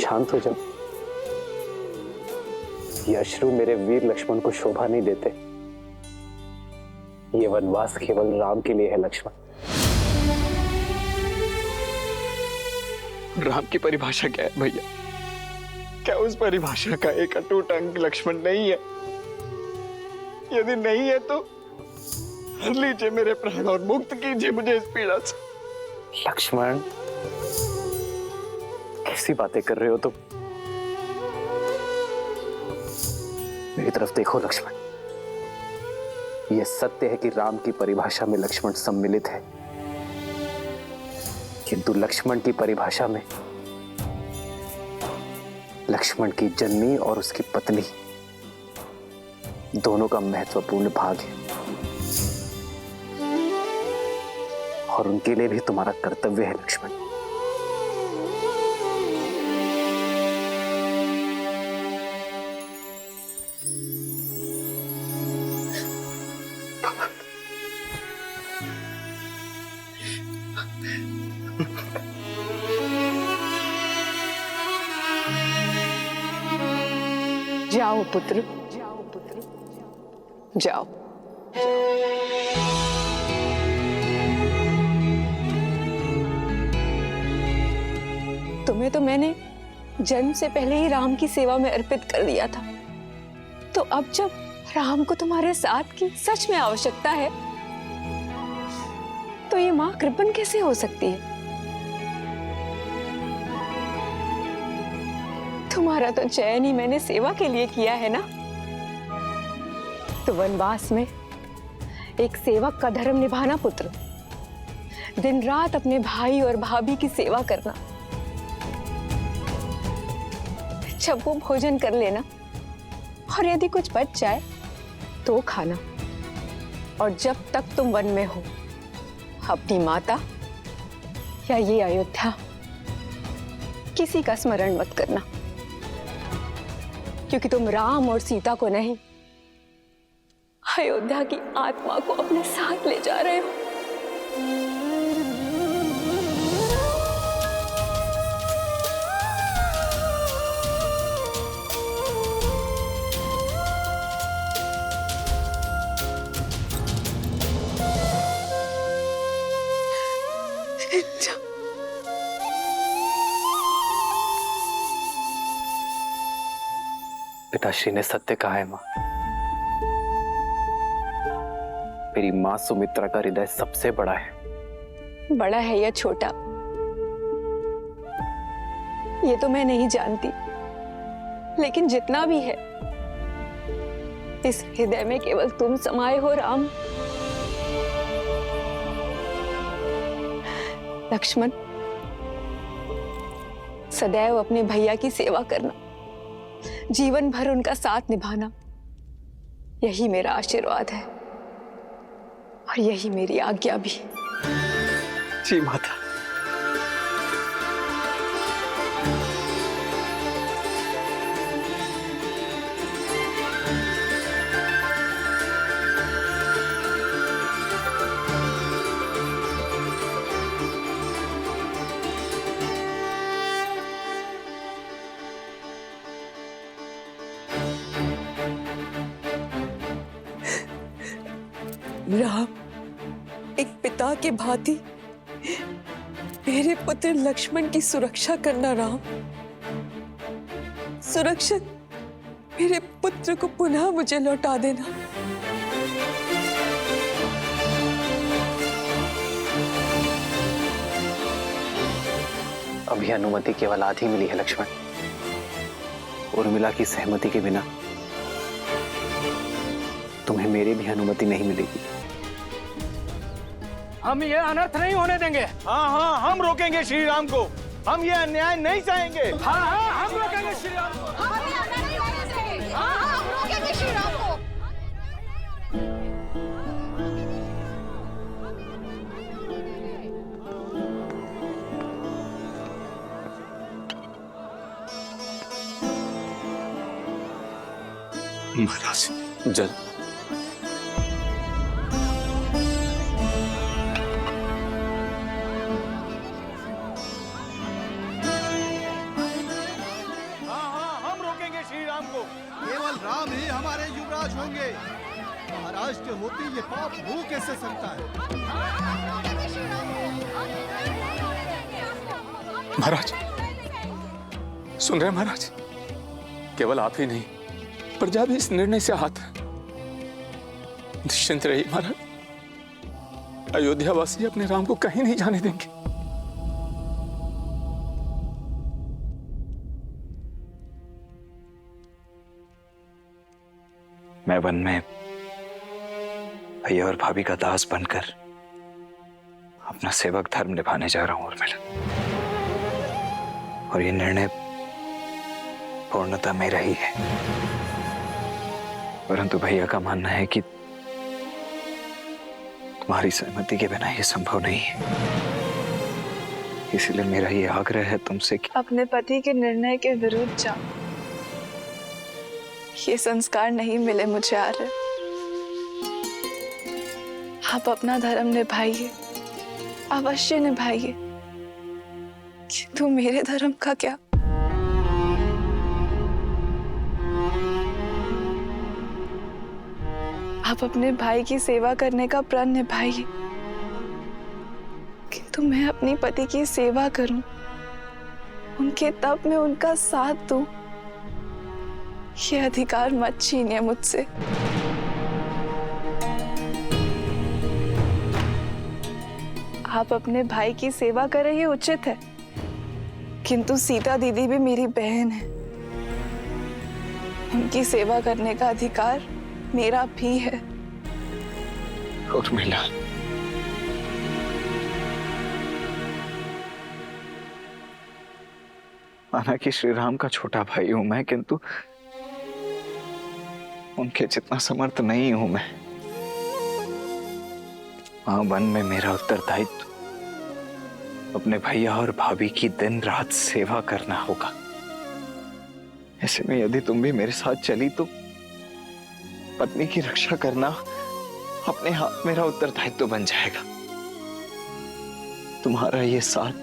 शांत हो जाओ। ये अश्रु मेरे वीर लक्ष्मण को शोभा नहीं देते। ये वनवास केवल राम के लिए है लक्ष्मण। राम की परिभाषा क्या है भैया? क्या उस परिभाषा का एक अटूट अंग लक्ष्मण नहीं है? यदि नहीं है तो हर लीजिए मेरे प्राण और मुक्त कीजिए मुझे इस पीड़ा से। लक्ष्मण, कैसी बातें कर रहे हो तुम? मेरी तरफ देखो लक्ष्मण। यह सत्य है कि राम की परिभाषा में लक्ष्मण सम्मिलित है, किंतु लक्ष्मण की परिभाषा में लक्ष्मण की जननी और उसकी पत्नी दोनों का महत्वपूर्ण भाग है, और उनके लिए भी तुम्हारा कर्तव्य है लक्ष्मण। जाओ पुत्र, जाओ। तुम्हें तो मैंने जन्म से पहले ही राम की सेवा में अर्पित कर दिया था, तो अब जब राम को तुम्हारे साथ की सच में आवश्यकता है, तो ये मां कृपण कैसे हो सकती है? तुम्हारा तो चयन ही मैंने सेवा के लिए किया है ना। तो वनवास में एक सेवक का धर्म निभाना पुत्र, दिन रात अपने भाई और भाभी की सेवा करना, जब वो भोजन कर लेना और यदि कुछ बच जाए तो खाना, और जब तक तुम वन में हो अपनी माता या ये अयोध्या किसी का स्मरण मत करना, क्योंकि तुम राम और सीता को नहीं, अयोध्या की आत्मा को अपने साथ ले जा रहे हो। पिताश्री ने सत्य कहा है मां। मेरी मां सुमित्रा का हृदय सबसे बड़ा है। बड़ा है या छोटा, ये तो मैं नहीं जानती, लेकिन जितना भी है, इस हृदय में केवल तुम समाये हो राम। लक्ष्मण, सदैव अपने भैया की सेवा करना, जीवन भर उनका साथ निभाना, यही मेरा आशीर्वाद है और यही मेरी आज्ञा भी। जी माता। राम, एक पिता के भांति मेरे पुत्र लक्ष्मण की सुरक्षा करना राम। सुरक्षित मेरे पुत्र को पुनः मुझे लौटा देना। अभी अनुमति केवल आधी मिली है लक्ष्मण। उर्मिला की सहमति के बिना तुम्हें मेरी भी अनुमति नहीं मिलेगी। हम ये अनर्थ नहीं होने देंगे। हाँ हाँ, हम रोकेंगे श्री राम को। हम ये अन्याय नहीं सहेंगे। हाँ हाँ, हम रोकेंगे श्री राम को। हम ये अन्याय नहीं होने देंगे। हाँ हाँ, हम रोकेंगे श्री राम को। महाराज, जल। महाराज के होते ये पाप हो कैसे सकता है? महाराज सुन रहे हैं महाराज, केवल आप ही नहीं प्रजा भी इस निर्णय से आहत है। निश्चिंत रहिए महाराज, अयोध्यावासी अपने राम को कहीं नहीं जाने देंगे। मैं वन में भैया और भाभी का दास बनकर अपना सेवक धर्म निभाने जा रहा हूं उर्मिला, और ये निर्णय पूर्णतः मेरा ही है। परंतु भैया का मानना है कि तुम्हारी सहमति के बिना ये संभव नहीं है। इसलिए मेरा ये आग्रह है तुमसे कि अपने पति के निर्णय के विरुद्ध जाओ। ये संस्कार नहीं मिले मुझे आर्य। आप अपना धर्म निभाइए, अवश्य निभाइए, किंतु मेरे धर्म का क्या? आप अपने भाई की सेवा करने का प्रण निभाइए, किंतु मैं अपने पति की सेवा करूं, उनके तप में उनका साथ दूं, ये अधिकार मत छीनिए मुझसे। आप अपने भाई की सेवा करें ये उचित है, किंतु सीता दीदी भी मेरी बहन है, उनकी सेवा करने का अधिकार मेरा भी है। उर्मिला, माना कि श्री राम का छोटा भाई हूं मैं, किंतु उनके जितना समर्थ नहीं हूं मैं। वहां वन में मेरा उत्तरदायित्व अपने भैया और भाभी की दिन रात सेवा करना होगा। ऐसे में यदि तुम भी मेरे साथ चली तो पत्नी की रक्षा करना अपने हाथ मेरा उत्तरदायित्व बन जाएगा। तुम्हारा ये साथ,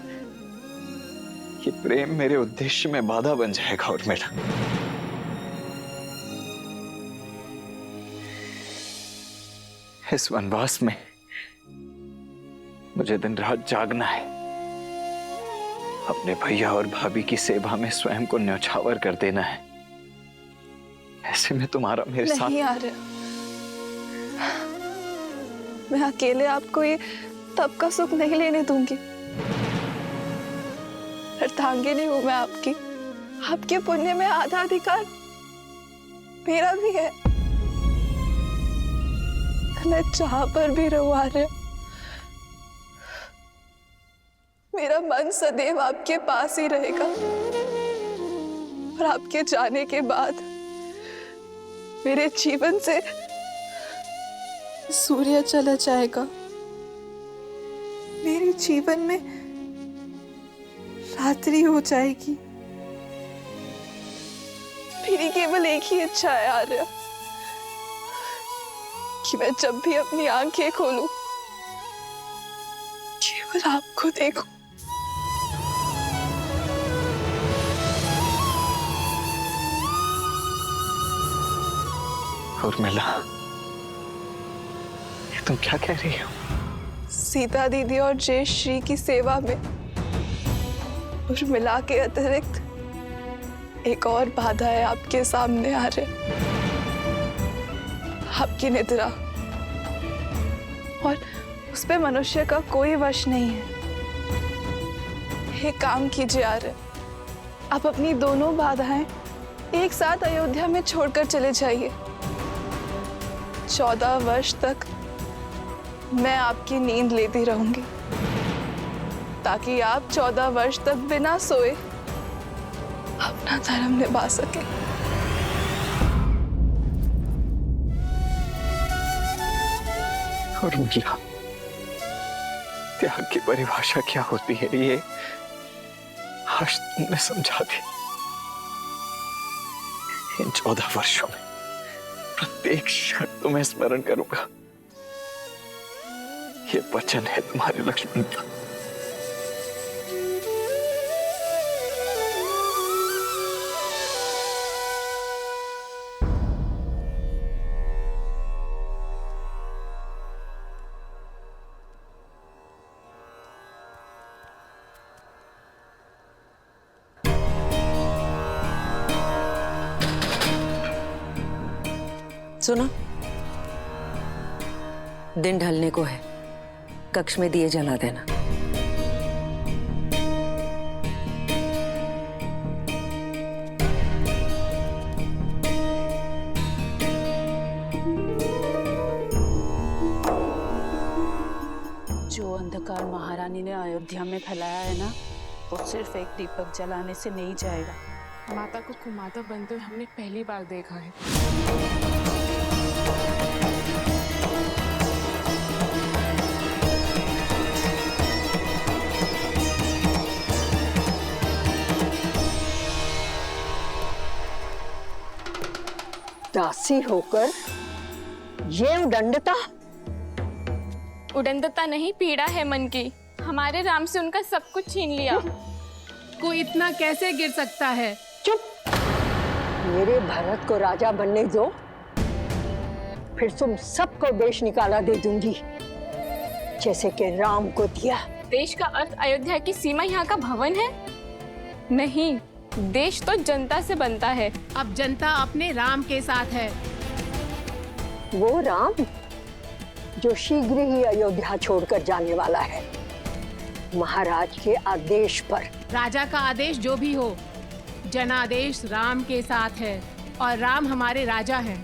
ये प्रेम मेरे उद्देश्य में बाधा बन जाएगा उर्मिला। इस वनवास में मुझे दिन रात जागना है, अपने भैया और भाभी की सेवा में स्वयं को न्यौछावर कर देना है। ऐसे में तुम्हारा मेरे साथ नहीं आ रहा। मैं अकेले आपको ये तब का सुख नहीं लेने दूंगी। अर्धांगिनी हूं मैं आपकी, आपके पुण्य में आधा अधिकार मेरा भी है। मैं जहां पर भी रहूं आर्य, मेरा मन सदैव आपके पास ही रहेगा, और आपके जाने के बाद मेरे जीवन से सूर्य चला जाएगा। मेरे जीवन में रात्रि हो जाएगी। मेरी केवल एक ही इच्छा है आर्य, कि मैं जब भी अपनी आंखें खोलूं केवल आपको देखूं। उर्मिला, ये तुम क्या कह रही हो? सीता दीदी और जय श्री की सेवा में उर्मिला के अतिरिक्त एक और बाधा है आपके सामने आ रहे, आपकी निद्रा, और उस पे मनुष्य का कोई वश नहीं है। एक काम कीजिए आर्य, आप अपनी दोनों बाधाएं एक साथ अयोध्या में छोड़कर चले जाइए। 14 वर्ष तक मैं आपकी नींद लेती रहूंगी, ताकि आप 14 वर्ष तक बिना सोए अपना धर्म निभा सके। उर्मिला, त्याग की परिभाषा क्या होती है ये आज तुमने समझा दी। इन 14 वर्षों में प्रत्येक क्षण तुम्हें स्मरण करूंगा, ये वचन है तुम्हारे लक्ष्मण का। सुनो, दिन ढलने को है, कक्ष में दिए जला देना। जो अंधकार महारानी ने अयोध्या में फैलाया है ना, वो सिर्फ एक दीपक जलाने से नहीं जाएगा। माता को कुमाता बनते हुए हमने पहली बार देखा है। दासी होकर ये उदंडता। उदंडता नहीं, पीड़ा है मन की। हमारे राम से उनका सब कुछ छीन लिया। कोई इतना कैसे गिर सकता है? चुप, मेरे भरत को राजा बनने दो, फिर तुम सबको देश निकाला दे दूंगी, जैसे कि राम को दिया। देश का अर्थ अयोध्या की सीमा यहाँ का भवन है? नहीं, देश तो जनता से बनता है। अब जनता अपने राम के साथ है। वो राम जो शीघ्र ही अयोध्या छोड़कर जाने वाला है, महाराज के आदेश पर। राजा का आदेश जो भी हो, जनादेश राम के साथ है और राम हमारे राजा हैं।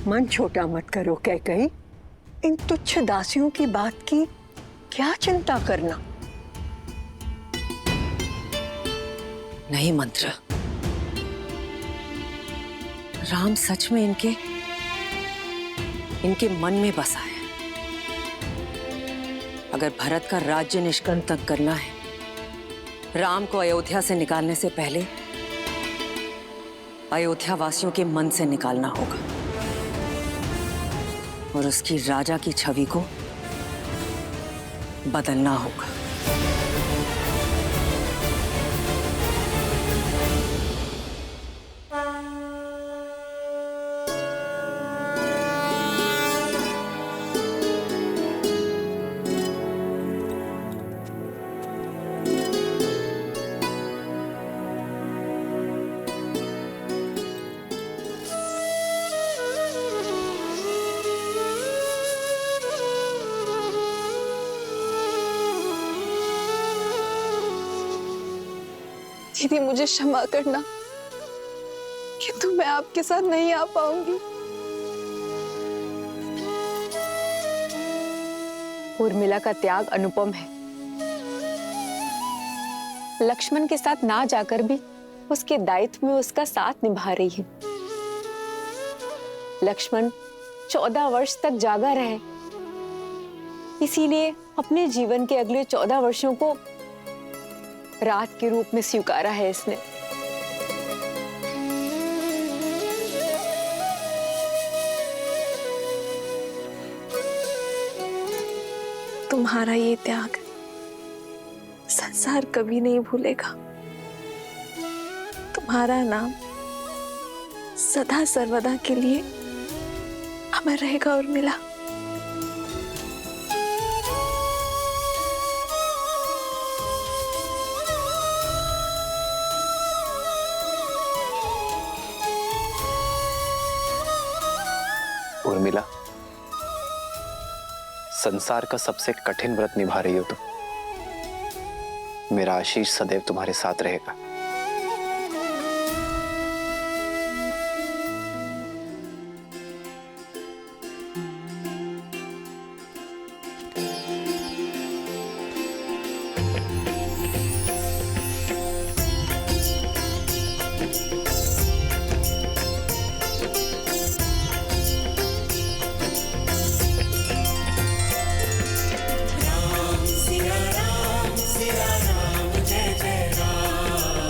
मन छोटा मत करो कैकई, इन तुच्छ दासियों की बात की क्या चिंता करना। नहीं मंत्र, राम सच में इनके मन में बसा है। अगर भरत का राज्य निष्कंटक करना है, राम को अयोध्या से निकालने से पहले अयोध्या वासियों के मन से निकालना होगा और उसकी राजा की छवि को बदलना होगा। दीदी, मुझे क्षमा करना, किंतु मैं आपके साथ नहीं आ पाऊंगी। उर्मिला का त्याग अनुपम है। लक्ष्मण के साथ ना जाकर भी उसके दायित्व में उसका साथ निभा रही है। लक्ष्मण 14 वर्ष तक जागा रहे, इसीलिए अपने जीवन के अगले 14 वर्षों को रात के रूप में स्वीकारा है इसने। तुम्हारा ये त्याग संसार कभी नहीं भूलेगा। तुम्हारा नाम सदा सर्वदा के लिए अमर रहेगा उर्मिला। उर्मिला, संसार का सबसे कठिन व्रत निभा रही हो तुम। मेरा आशीष सदैव तुम्हारे साथ रहेगा। जय जय राम।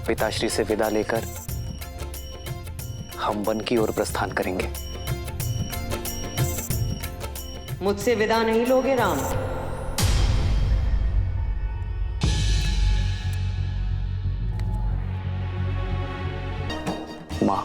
पिताश्री से विदा लेकर हम वन की ओर प्रस्थान करेंगे। मुझसे विदा नहीं लोगे राम? मां,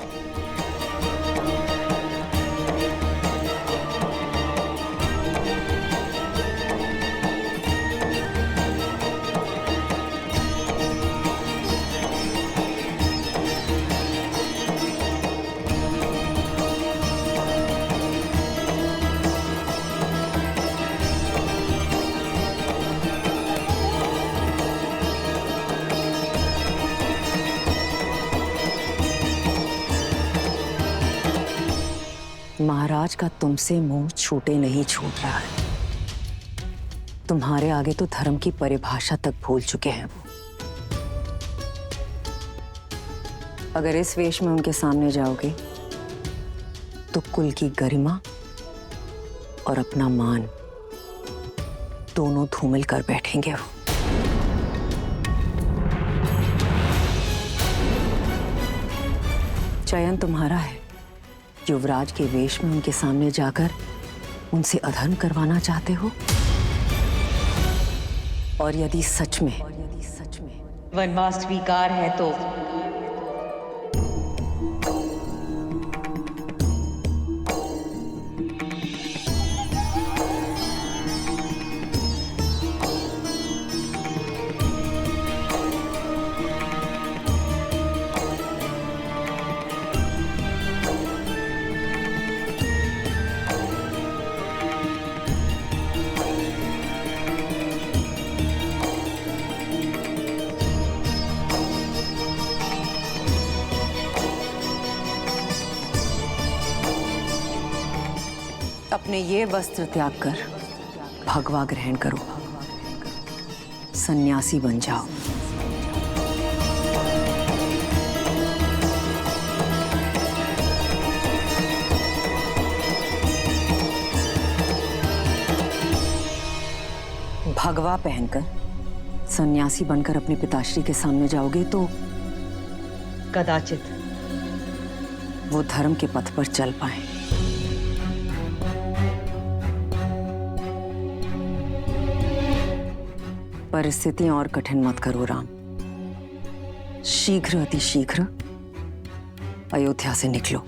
महाराज का तुमसे मुंह छूटे नहीं छूट रहा है। तुम्हारे आगे तो धर्म की परिभाषा तक भूल चुके हैं वो। अगर इस वेश में उनके सामने जाओगे तो कुल की गरिमा और अपना मान दोनों धूमिल कर बैठेंगे वो। चयन तुम्हारा है। युवराज के वेश में उनके सामने जाकर उनसे अधर्म करवाना चाहते हो? और यदि सच में वनवास स्वीकार है तो अपने ये वस्त्र त्याग कर भगवा ग्रहण करो, सन्यासी बन जाओ। भगवा पहनकर सन्यासी बनकर अपने पिताश्री के सामने जाओगे तो कदाचित वो धर्म के पथ पर चल पाए। परिस्थितियां और कठिन मत करो राम। शीघ्र अतिशीघ्र अयोध्या से निकलो।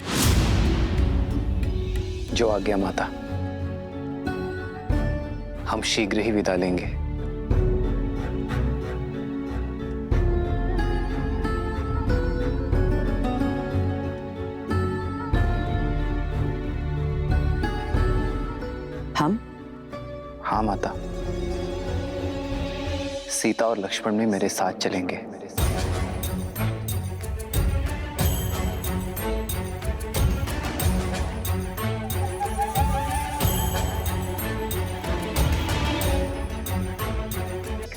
जो आज्ञा माता, हम शीघ्र ही विदा लेंगे। हम? हाँ माता, सीता और लक्ष्मण भी मेरे साथ चलेंगे।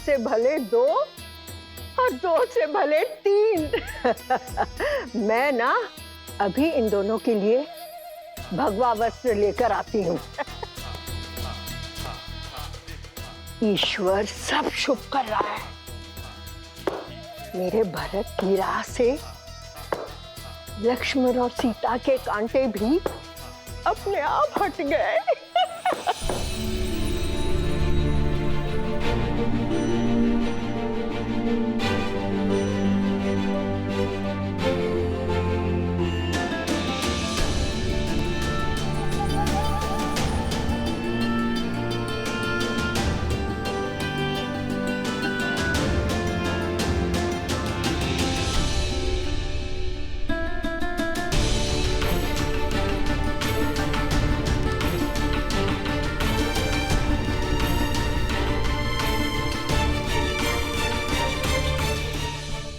से भले दो और दो से भले तीन। मैं ना अभी इन दोनों के लिए भगवा वस्त्र लेकर आती हूँ। ईश्वर सब शुभ कर रहा है। मेरे भरत की राह से लक्ष्मण और सीता के कांटे भी अपने आप हट गए।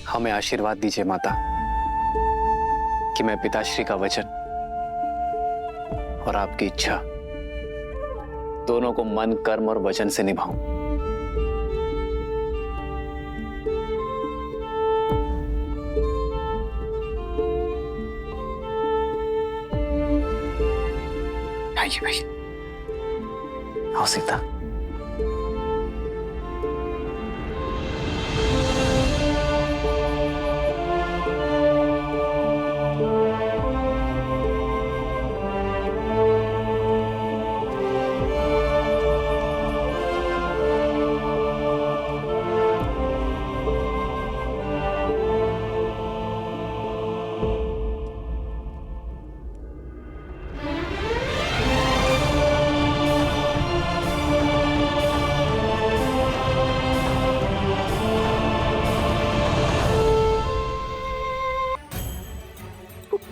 हमें आशीर्वाद दीजिए माता कि मैं पिताश्री का वचन और आपकी इच्छा दोनों को मन, कर्म और वचन से निभाऊं। आइए भाई, आओ सीता।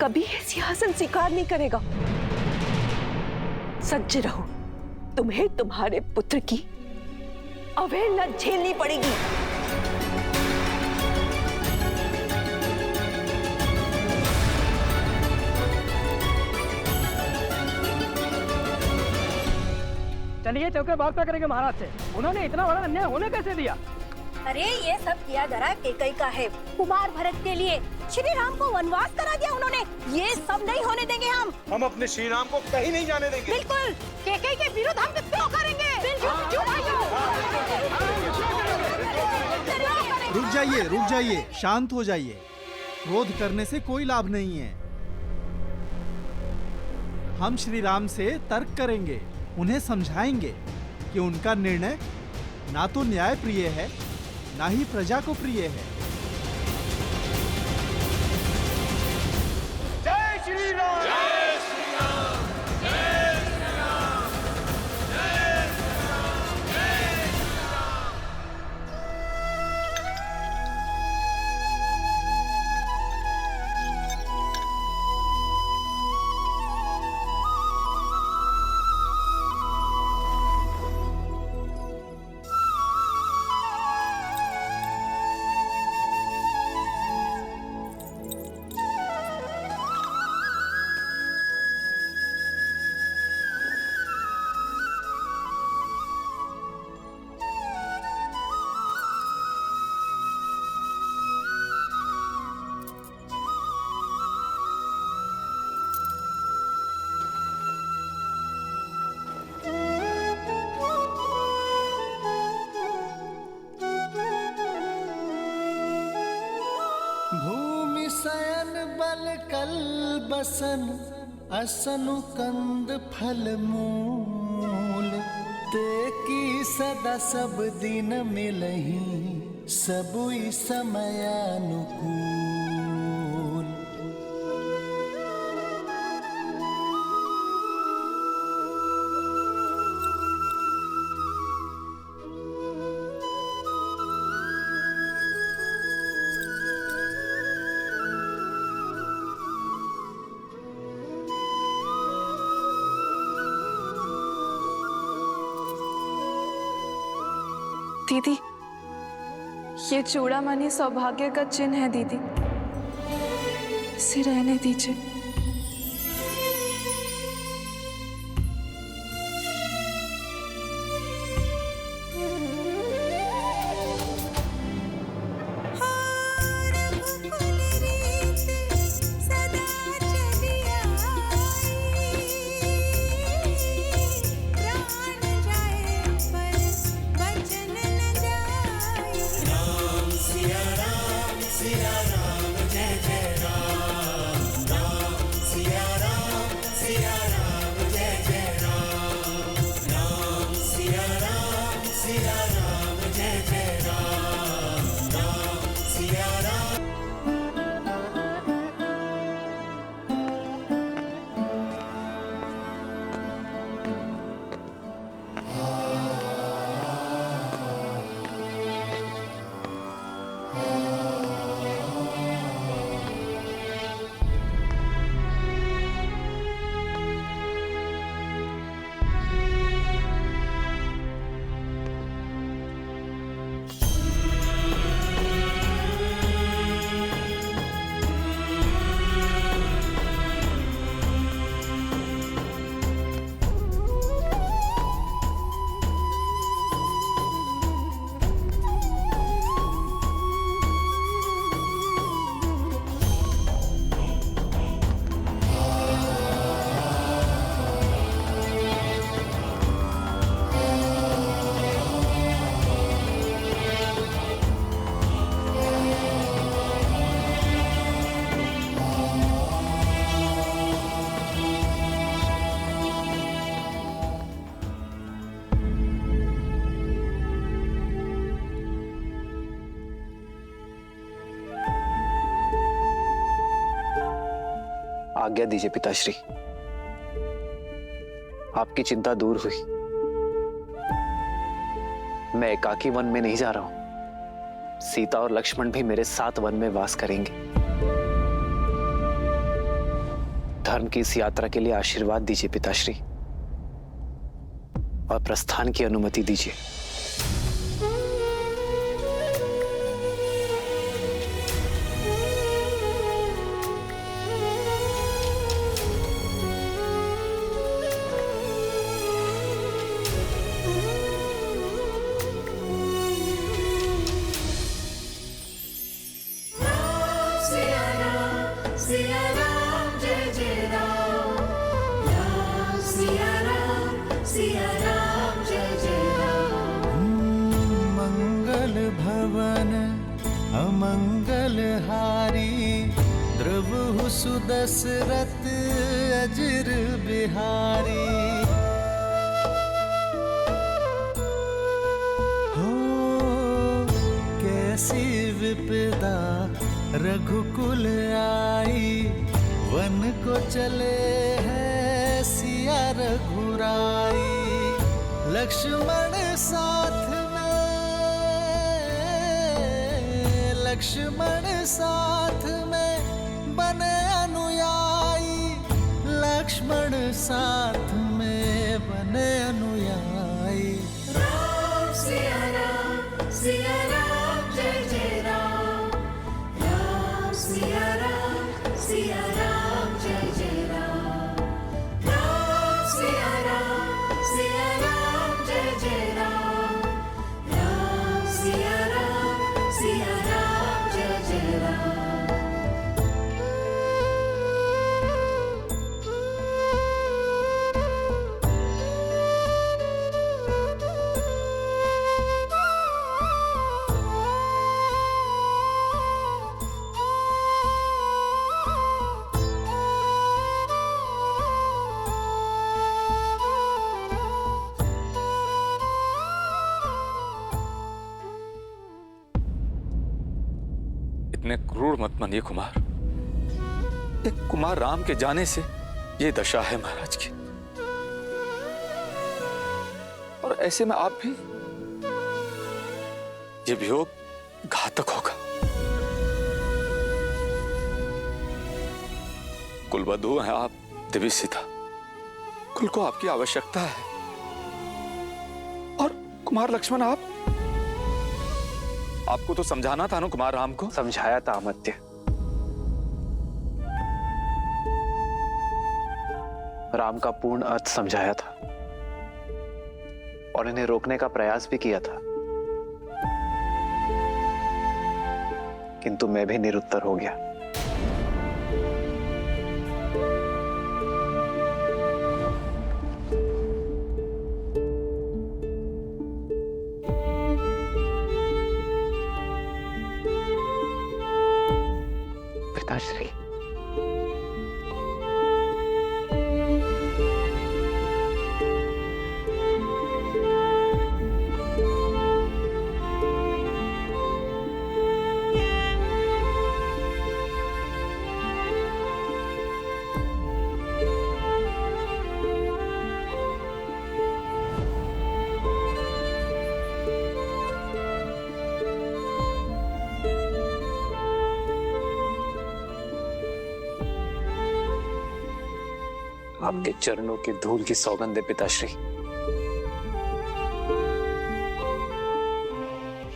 कभी ये सिंहासन स्वीकार नहीं करेगा। सज्ज रहो, तुम्हें तुम्हारे पुत्र की अवहेलना झेलनी पड़ेगी। चलिए चौके बात करेंगे महाराज से, उन्होंने इतना बड़ा अन्याय होने कैसे दिया? अरे ये सब किया धरा केकई का है, कुमार भरत के लिए श्री राम को वनवास करा दिया उन्होंने। ये सब नहीं होने देंगे हम अपने श्री राम को कहीं नहीं जाने देंगे। बिल्कुल, केकई के विरुद्ध हम क्यों करेंगे? रुक जाइए, शांत हो जाइए। क्रोध करने से कोई लाभ नहीं है। हम श्री राम से तर्क करेंगे, उन्हें समझाएंगे कि उनका निर्णय ना तो न्याय प्रिय है, ना ही प्रजा को प्रिय है। जय श्री राम, जय श्री राम, जय श्री राम, जय श्री राम, जय श्री राम। भूमि शयन बल कल बसन असनु कंद फल मूल, ते की सदा सब दिन मिलही सबुई समयानुकूल। दीदी, ये चूड़ामणि सौभाग्य का चिन्ह है दीदी, इसे रहने दीजिए। आज्ञा दीजिए पिताश्री, आपकी चिंता दूर हुई। मैं एकाकी वन में नहीं जा रहा हूं, सीता और लक्ष्मण भी मेरे साथ वन में वास करेंगे। धर्म की इस यात्रा के लिए आशीर्वाद दीजिए पिताश्री, और प्रस्थान की अनुमति दीजिए। मंगल भवन अमंगल हारी, द्रवहु सुदशरथ अजिर बिहारी। हो कैसी विपदा रघुकुल आई, वन को चले हैं सिया रघुराई। लक्ष्मण साथ में, लक्ष्मण साथ में बने अनुयायी, लक्ष्मण साथ में बने अनुयायी। राम सिया राम जय जय राम, राम सिया राम जय जय राम, राम सिया राम जय जय राम, राम सिया राम जय जय राम। इतने क्रूर मत मानिए कुमार। एक कुमार राम के जाने से ये दशा है महाराज की, और ऐसे में आप भी, ये वियोग घातक होगा। कुलवधू हैं आप देवी सीता, कुल को आपकी आवश्यकता है, और कुमार लक्ष्मण आपको तो समझाना था ना कुमार राम को। समझाया था अमात्य, राम का पूर्ण अर्थ समझाया था, और इन्हें रोकने का प्रयास भी किया था, किंतु मैं भी निरुत्तर हो गया। पिताश्री, आपके चरणों की धूल की सौगंध है पिताश्री।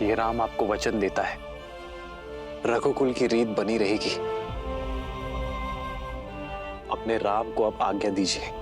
ये राम आपको वचन देता है, रघुकुल की रीत बनी रहेगी। अपने राम को अब आज्ञा दीजिए।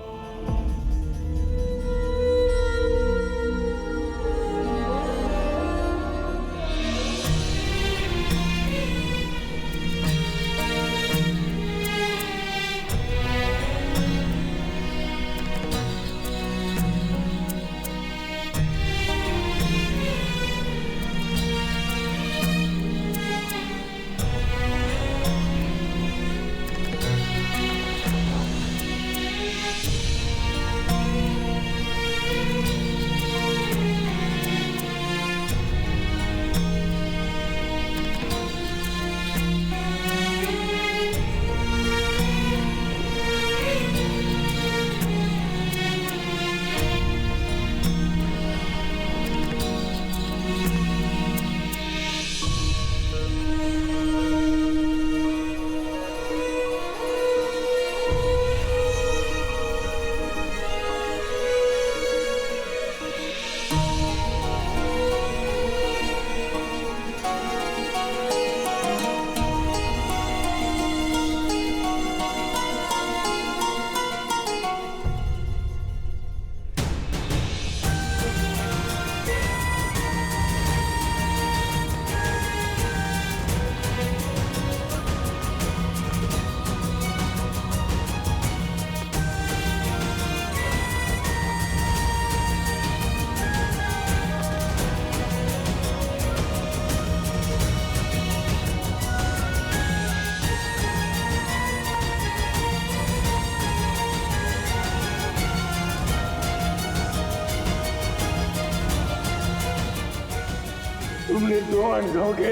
तुमने 2 अंधों के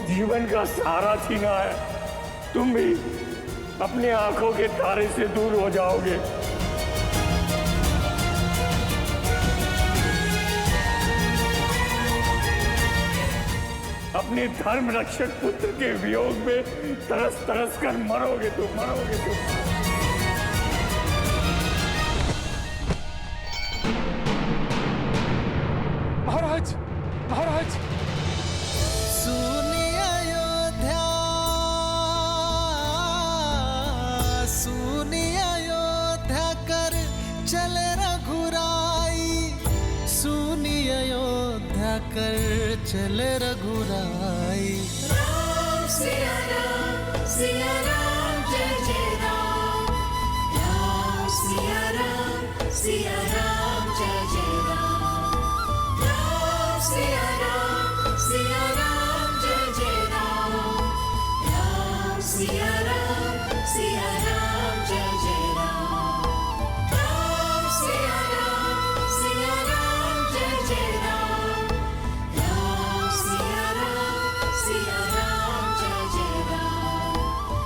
जीवन का सहारा छीना है। तुम भी अपने आंखों के तारे से दूर हो जाओगे। अपने धर्म रक्षक पुत्र के वियोग में तरस तरस कर मरोगे तुम। महाराज, महाराज, सुनी अयोध्या, सुनी अयोध्या कर चले रघुराई, सुनी अयोध्या कर चले रघुराई। राम सिया राम जय जय राम। राम सिया राम जय जय राम। राम सिया राम जय जय राम। राम सिया राम जय जय राम। राम सिया राम जय जय राम। राम सिया राम जय जय राम।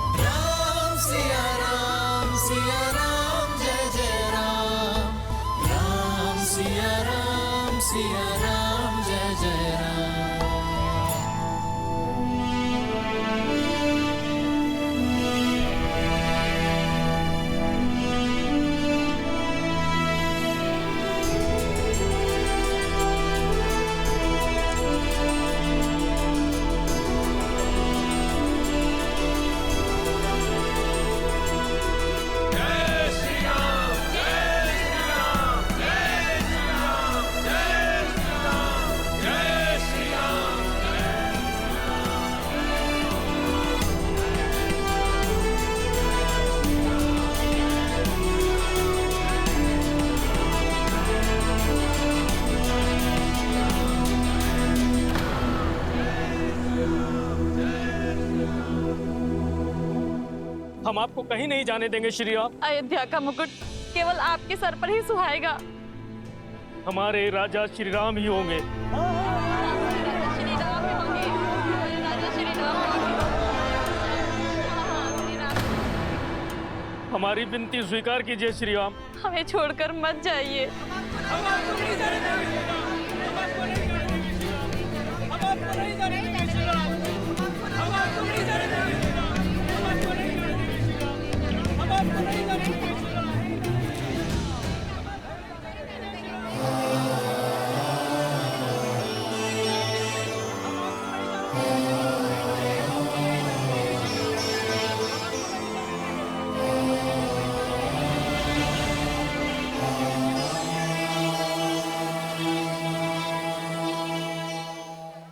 राम सिया राम जय जय राम। राम सिया राम जय जय राम। हम आपको कहीं नहीं जाने देंगे श्री राम। अयोध्या का मुकुट केवल आपके सर पर ही सुहाएगा। हमारे राजा श्री राम ही होंगे। हमारी विनती स्वीकार कीजिए श्री राम। हमें छोड़कर मत जाइए।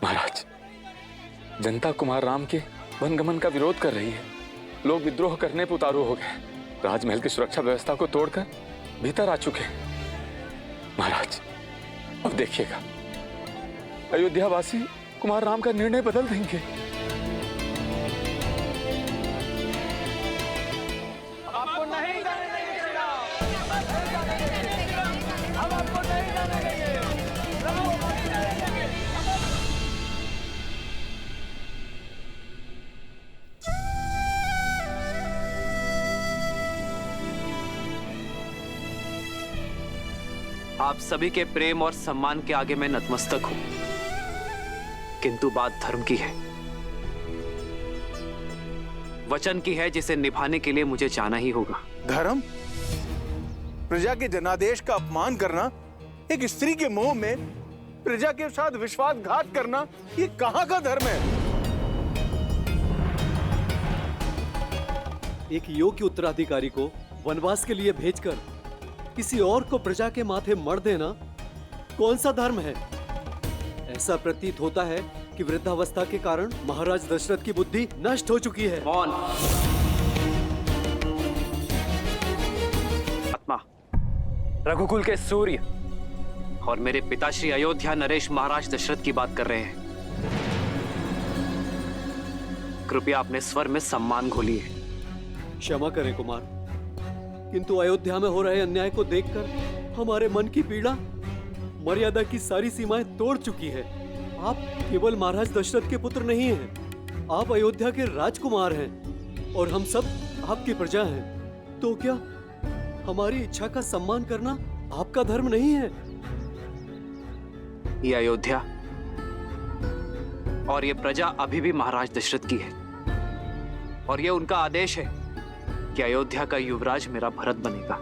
महाराज, जनता कुमार राम के वनगमन का विरोध कर रही है। लोग विद्रोह करने पर उतारू हो गए। राजमहल की सुरक्षा व्यवस्था को तोड़कर भीतर आ चुके हैं। महाराज, अब देखिएगा, अयोध्यावासी कुमार राम का निर्णय बदल देंगे। आपको नहीं जाने देंगे श्री राम। हम आपको नहीं जाने देंगे। आप सभी के प्रेम और सम्मान के आगे मैं नतमस्तक हूं, किंतु बात धर्म की है, वचन की है, जिसे निभाने के लिए मुझे जाना ही होगा। धर्म? प्रजा के जनादेश का अपमान करना, एक स्त्री के मुंह में प्रजा के साथ विश्वासघात करना, ये कहां का धर्म है? एक योग्य उत्तराधिकारी को वनवास के लिए भेजकर किसी और को प्रजा के माथे मर देना कौन सा धर्म है? ऐसा प्रतीत होता है कि वृद्धावस्था के कारण महाराज दशरथ की बुद्धि नष्ट हो चुकी है। मौन। आत्मा, रघुकुल के सूर्य और मेरे पिता श्री अयोध्या नरेश महाराज दशरथ की बात कर रहे हैं। कृपया अपने स्वर में सम्मान घोलिए। क्षमा करें कुमार, किंतु अयोध्या में हो रहे अन्याय को देखकर हमारे मन की पीड़ा मर्यादा की सारी सीमाएं तोड़ चुकी है। आप केवल महाराज दशरथ के पुत्र नहीं हैं, आप अयोध्या के राजकुमार हैं और हम सब आपकी प्रजा हैं। तो क्या हमारी इच्छा का सम्मान करना आपका धर्म नहीं है? ये अयोध्या और ये प्रजा अभी भी महाराज दशरथ की है और ये उनका आदेश है कि अयोध्या का युवराज मेरा भरत बनेगा।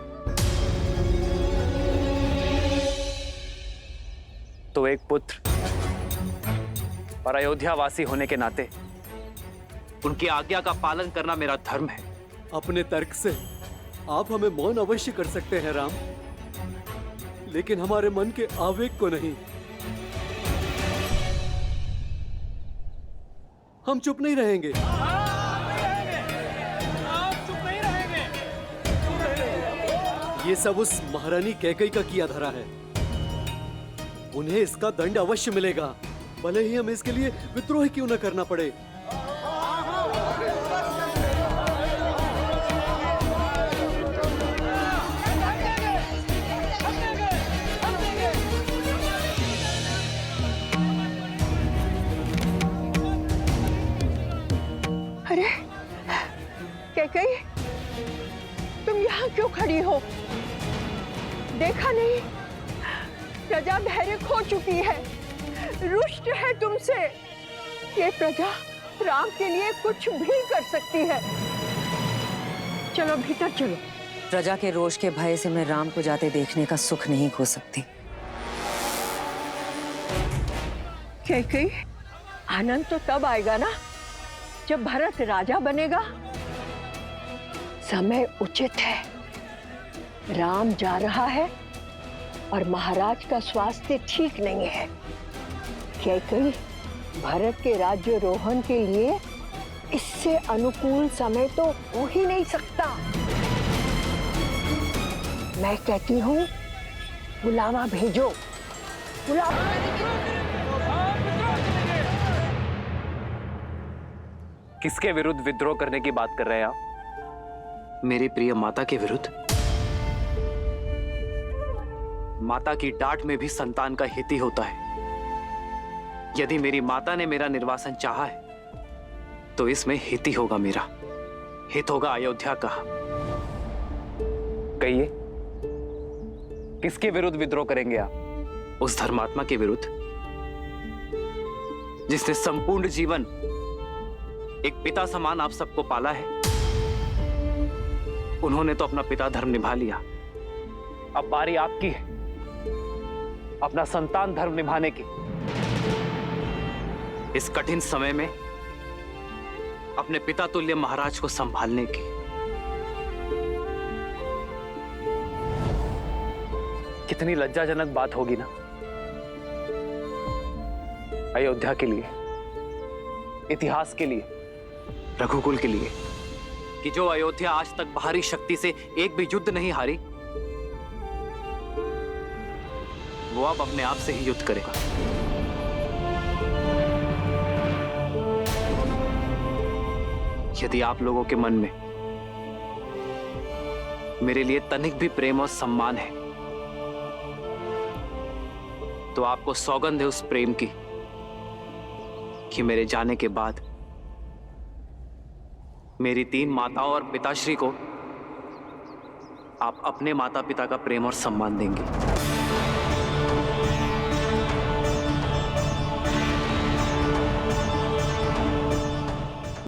तो एक पुत्र और अयोध्या वासी होने के नाते उनकी आज्ञा का पालन करना मेरा धर्म है। अपने तर्क से आप हमें मौन अवश्य कर सकते हैं राम, लेकिन हमारे मन के आवेग को नहीं। हम चुप नहीं रहेंगे। ये सब उस महारानी कैकई का किया धरा है, उन्हें इसका दंड अवश्य मिलेगा, भले ही हमें इसके लिए विद्रोह क्यों न करना पड़े। अरे कैकई, तुम यहाँ क्यों खड़ी हो? देखा नहीं प्रजा धैर्य खो चुकी है, रुष्ट है तुमसे। ये प्रजा राम के लिए कुछ भी कर सकती है। चलो भीतर चलो। प्रजा के रोष के भय से मैं राम को जाते देखने का सुख नहीं खो सकती। कैकई, आनंद तो तब आएगा ना जब भरत राजा बनेगा। समय उचित है, राम जा रहा है और महाराज का स्वास्थ्य ठीक नहीं है। कैकई, भरत के राज्यारोहण के लिए इससे अनुकूल समय तो हो ही नहीं सकता। मैं कहती हूँ बुलावा भेजो, बुलावा। किसके विरुद्ध विद्रोह करने की बात कर रहे हैं आप? मेरी प्रिय माता के विरुद्ध। माता की डांट में भी संतान का हित ही होता है। यदि मेरी माता ने मेरा निर्वासन चाहा है तो इसमें हित ही होगा, मेरा हित होगा अयोध्या का। कहिए, किसके विरुद्ध विद्रोह करेंगे आप? उस धर्मात्मा के विरुद्ध जिसने संपूर्ण जीवन एक पिता समान आप सबको पाला है। उन्होंने तो अपना पिता धर्म निभा लिया, अब बारी आपकी है अपना संतान धर्म निभाने की। इस कठिन समय में अपने पिता तुल्य महाराज को संभालने की। कितनी लज्जाजनक बात होगी ना अयोध्या के लिए, इतिहास के लिए, रघुकुल के लिए, कि जो अयोध्या आज तक बाहरी शक्ति से एक भी युद्ध नहीं हारी, वो अब अपने आप से ही युद्ध करेगा। यदि आप लोगों के मन में मेरे लिए तनिक भी प्रेम और सम्मान है तो आपको सौगंध है उस प्रेम की कि मेरे जाने के बाद मेरी 3 माताओं और पिताश्री को आप अपने माता पिता का प्रेम और सम्मान देंगे।